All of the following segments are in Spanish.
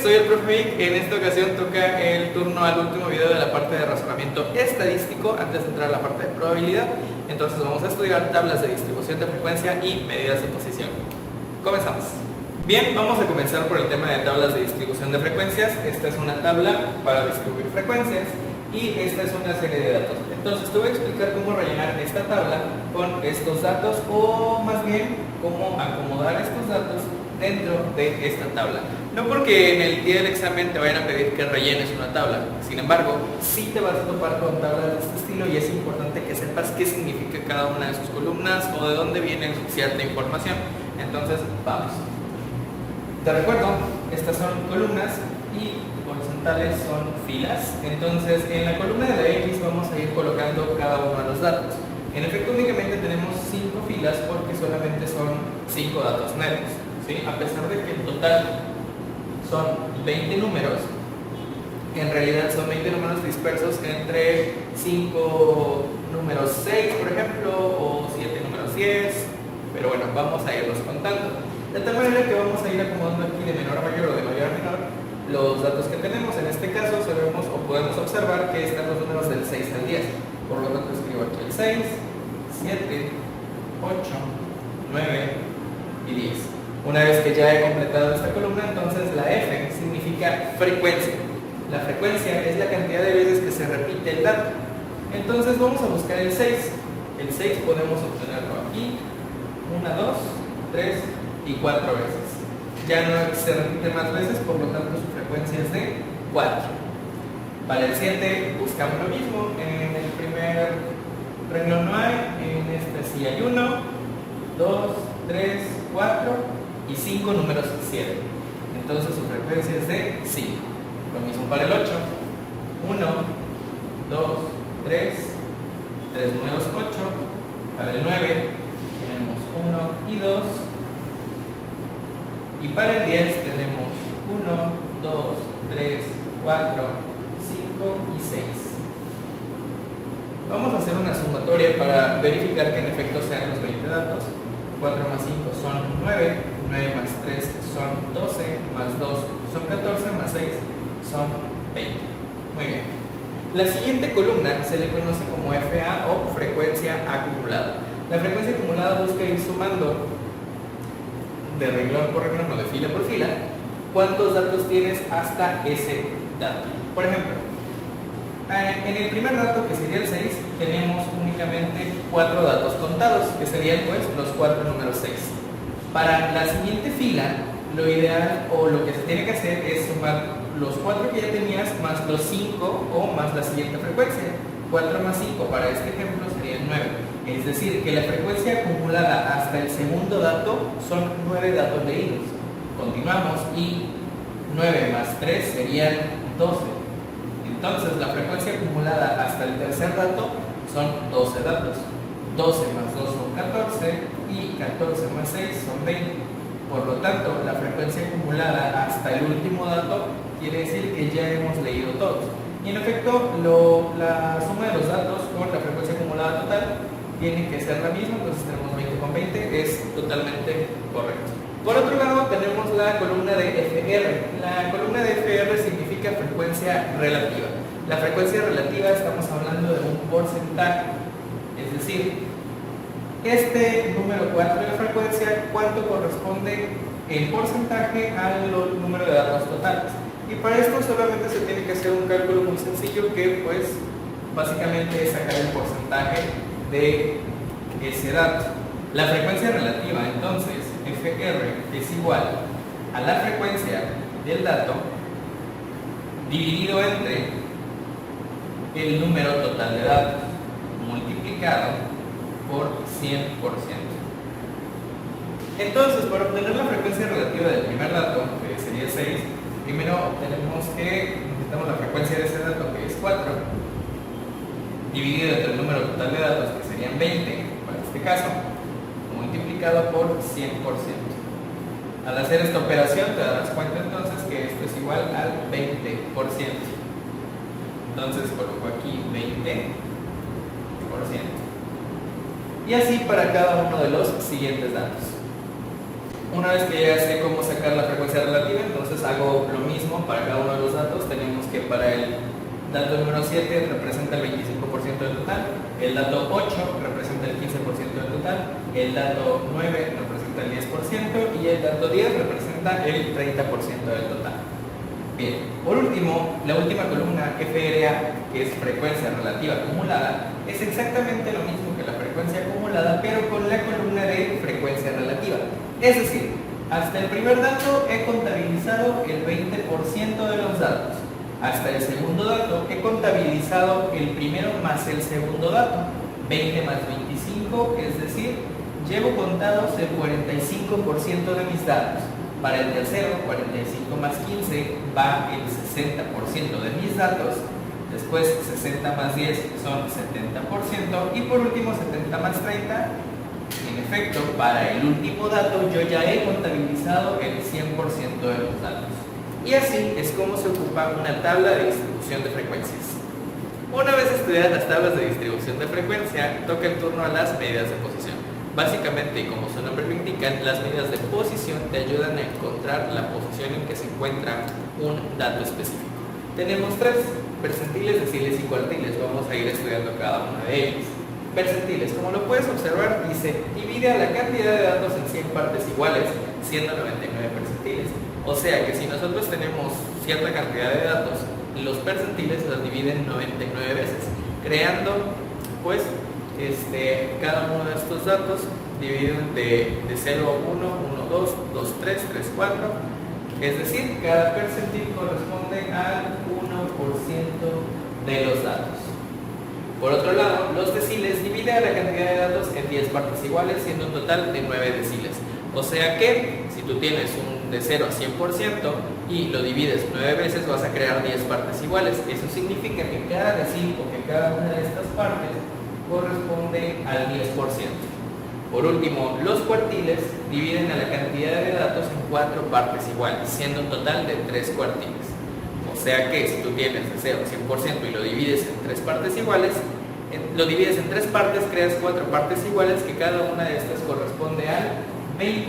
soy el profe Vic. En esta ocasión toca el turno al último video de la parte de razonamiento estadístico antes de entrar a la parte de probabilidad. Entonces vamos a estudiar tablas de distribución de frecuencia y medidas de posición. Comenzamos. Bien, vamos a comenzar por el tema de tablas de distribución de frecuencias. Esta es una tabla para distribuir frecuencias y esta es una serie de datos. Entonces te voy a explicar cómo rellenar esta tabla con estos datos, o más bien cómo acomodar estos datos dentro de esta tabla. No porque en el día del examen te vayan a pedir que rellenes una tabla, sin embargo, sí te vas a topar con tablas de este estilo y es importante que sepas qué significa cada una de sus columnas o de dónde viene cierta información. Entonces, vamos. Te recuerdo, estas son columnas y horizontales son filas. Entonces, en la columna de la X vamos a ir colocando cada uno de los datos. En efecto, únicamente tenemos 5 filas porque solamente son 5 datos netos, ¿sí? A pesar de que en total son 20 números, en realidad son 20 números dispersos entre 5 números 6, por ejemplo, o 7 números 10, pero bueno, vamos a irlos contando. De tal manera que vamos a ir acomodando aquí de menor a mayor o de mayor a menor los datos que tenemos. En este caso sabemos o podemos observar que están los números del 6 al 10. Por lo tanto escribo aquí el 6, 7, 8, 9 y 10. Una vez que ya he completado esta columna, entonces la F significa frecuencia. La frecuencia es la cantidad de veces que se repite el dato. Entonces vamos a buscar el 6. El 6 podemos obtenerlo aquí 1, 2, 3 y 4 veces. Ya no se repite más veces, por lo tanto su frecuencia es de 4. Para el 7 buscamos lo mismo. En el primer renglón no hay, en este sí hay 1, 2, 3, 4 y 5 números 7. Entonces su frecuencia es de 5. Lo mismo para el 8. 1, 2, 3 números 8. Para el 9 tenemos 1 y 2. Y para el 10 tenemos 1, 2, 3, 4, 5 y 6. Vamos a hacer una sumatoria para verificar que en efecto sean los 20 datos. 4 más 5 son 9, 9 más 3 son 12, más 2 son 14, más 6 son 20. Muy bien. La siguiente columna se le conoce como FA o frecuencia acumulada. La frecuencia acumulada busca ir sumando de renglón por renglón o de fila por fila cuántos datos tienes hasta ese dato. Por ejemplo, en el primer dato, que sería el 6, tenemos únicamente 4 datos contados, que serían pues los 4 números 6. Para la siguiente fila, lo ideal o lo que se tiene que hacer es sumar los 4 que ya tenías más los 5 o más la siguiente frecuencia. 4 más 5 para este ejemplo serían 9. Es decir, que la frecuencia acumulada hasta el segundo dato son 9 datos leídos. Continuamos y 9 más 3 serían 12. Entonces la frecuencia acumulada hasta el tercer dato son 12 datos. 12 más 2 son 14 y 14 más 6 son 20. Por lo tanto, la frecuencia acumulada hasta el último dato quiere decir que ya hemos leído todos. Y en efecto, la suma de los datos con la frecuencia acumulada total tiene que ser la misma, entonces tenemos 20 con 20, es totalmente correcto. Por otro lado, tenemos la columna de FR. La columna de FR significa frecuencia relativa. La frecuencia relativa estamos hablando de un porcentaje, es decir, este número 4 de la frecuencia, ¿cuánto corresponde en porcentaje al número de datos totales? Y para esto solamente se tiene que hacer un cálculo muy sencillo que pues básicamente es sacar el porcentaje de ese dato. La frecuencia relativa, entonces, FR es igual a la frecuencia del dato dividido entre el número total de datos multiplicado por 100%. Entonces, para obtener la frecuencia relativa del primer dato, que sería 6, primero necesitamos la frecuencia de ese dato, que es 4, dividido entre el número total de datos, que serían 20, para este caso, multiplicado por 100%. Al hacer esta operación te darás cuenta entonces que esto es igual al 20%. Entonces coloco aquí 20%. Y así para cada uno de los siguientes datos. Una vez que ya sé cómo sacar la frecuencia relativa, entonces hago lo mismo para cada uno de los datos. Tenemos que para el dato número 7 representa el 25% del total, el dato 8 representa el 15% del total, el dato 9 representa el 10% y el dato 10 representa el 30% del total. Bien, por último, la última columna FRA, que es frecuencia relativa acumulada, es exactamente lo mismo que la frecuencia acumulada, pero con la columna de frecuencia relativa. Es decir, hasta el primer dato he contabilizado el 20% de los datos. Hasta el segundo dato he contabilizado el primero más el segundo dato, 20 más 25, es decir, llevo contados el 45% de mis datos. Para el tercero, 45 más 15 va el 60% de mis datos. Después 60 más 10 son 70% y por último 70 más 30. En efecto, para el último dato yo ya he contabilizado el 100% de los datos. Y así es como se ocupa una tabla de distribución de frecuencias. Una vez estudiadas las tablas de distribución de frecuencia, toca el turno a las medidas de posición. Básicamente, y como su nombre lo indican, las medidas de posición te ayudan a encontrar la posición en que se encuentra un dato específico. Tenemos tres: percentiles, deciles y cuartiles. Vamos a ir estudiando cada una de ellas. Percentiles, como lo puedes observar, dice divide a la cantidad de datos en 100 partes iguales, siendo 99 percentiles. O sea que si nosotros tenemos cierta cantidad de datos, los percentiles los dividen 99 veces, creando pues cada uno de estos datos dividen de 0 a 1, 1, 2, 2, 3, 3, 4. Es decir, cada percentil corresponde al 1% de los datos. Por otro lado, los deciles divide a la cantidad de datos en 10 partes iguales, siendo un total de 9 deciles. O sea que, si tú tienes un de 0 a 100% y lo divides 9 veces, vas a crear 10 partes iguales. Eso significa que cada decil o que cada una de estas partes corresponde al 10%. Por último, los cuartiles dividen a la cantidad de datos en 4 partes iguales, siendo un total de 3 cuartiles. O sea que si tú tienes de 0 a 100% y lo divides en 3 partes iguales, lo divides en 3 partes, creas 4 partes iguales, que cada una de estas corresponde al 25%.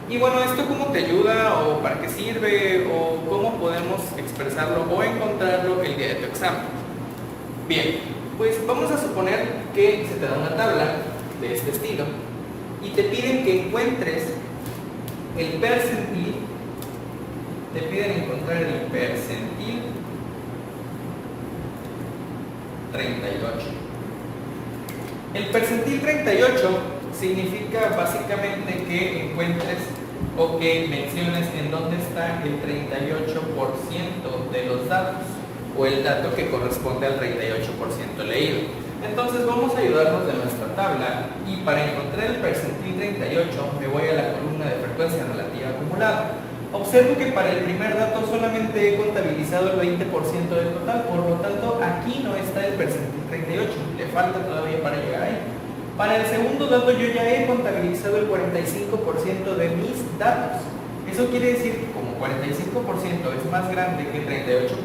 Y bueno, ¿esto cómo te ayuda o para qué sirve o cómo podemos expresarlo o encontrarlo el día de tu examen? Bien, pues vamos a suponer que se te da una tabla de este estilo y te piden que encuentres el percentil, te piden encontrar el percentil 38. El percentil 38 significa básicamente que encuentres o que menciones en dónde está el 38% de los datos o el dato que corresponde al 38% leído. Entonces vamos a ayudarnos de nuestra tabla y para encontrar el percentil 38 me voy a la columna de frecuencia relativa acumulada. Observo que para el primer dato solamente he contabilizado el 20% del total, por lo tanto aquí no está el percentil 38, le falta todavía para llegar ahí. Para el segundo dato yo ya he contabilizado el 45% de mis datos. Eso quiere decir que como 45% es más grande que el 38%,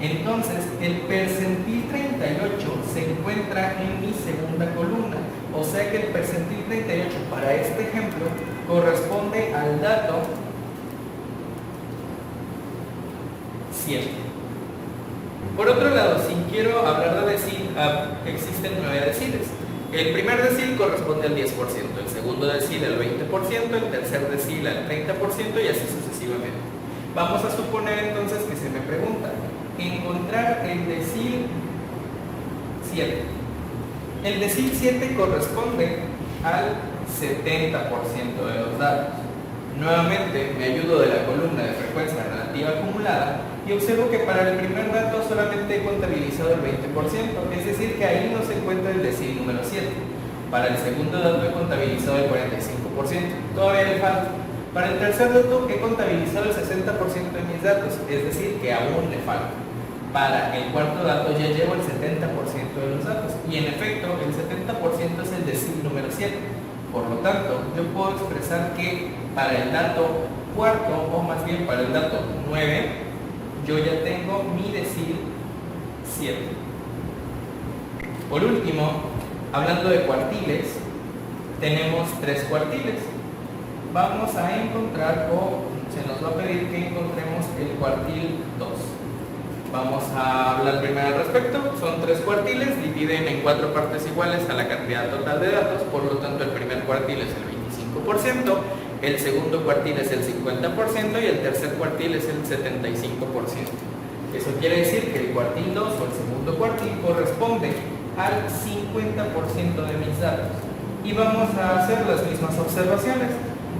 entonces el percentil 38 se encuentra en mi segunda columna. O sea que el percentil 38 para este ejemplo corresponde al dato 7. Por otro lado, si quiero hablar de decil, existen 9 deciles. El primer decil corresponde al 10%, el segundo decil al 20%, el tercer decil al 30% y así sucesivamente. Vamos a suponer entonces que se me pregunta encontrar el decil 7. El decil 7 corresponde al 70% de los datos. Nuevamente me ayudo de la columna de frecuencia relativa acumulada y observo que para el primer dato solamente he contabilizado el 20%, es decir que ahí no se encuentra el decil número 7. Para el segundo dato he contabilizado el 45%, todavía le falta. Para el tercer dato he contabilizado el 60% de mis datos, es decir que aún le falta. Para el cuarto dato ya llevo el 70% de los datos y en efecto el 70% es el decil número 7. Por lo tanto, yo puedo expresar que para el dato cuarto, o más bien para el dato 9, yo ya tengo mi decil 7. Por último, hablando de cuartiles, tenemos 3 cuartiles. Vamos a encontrar, o se nos va a pedir que encontremos el cuartil 2. Vamos a hablar primero al respecto. Son 3 cuartiles, dividen en 4 partes iguales a la cantidad total de datos, por lo tanto el primer cuartil es el 25%, el segundo cuartil es el 50% y el tercer cuartil es el 75%. Eso quiere decir que el cuartil 2 o el segundo cuartil corresponde al 50% de mis datos. Y vamos a hacer las mismas observaciones.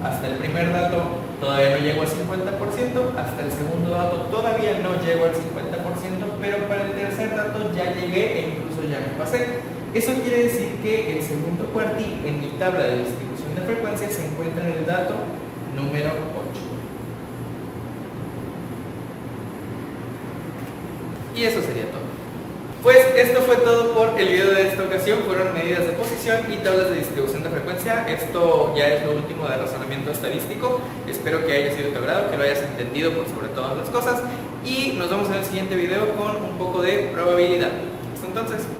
Hasta el primer dato todavía no llego al 50%, hasta el segundo dato todavía no llego al 50%, pero para el tercer dato ya llegué e incluso ya me pasé. Eso quiere decir que el segundo cuartil en mi tabla de distribución de frecuencia se encuentra en el dato número 8. Y eso sería todo. Pues esto fue todo por el video de esta ocasión. Fueron medidas de posición y tablas de distribución de frecuencia. Esto ya es lo último de razonamiento estadístico. Espero que haya sido de tu agrado, que lo hayas entendido por sobre todas las cosas. Y nos vemos en el siguiente video con un poco de probabilidad. Hasta entonces.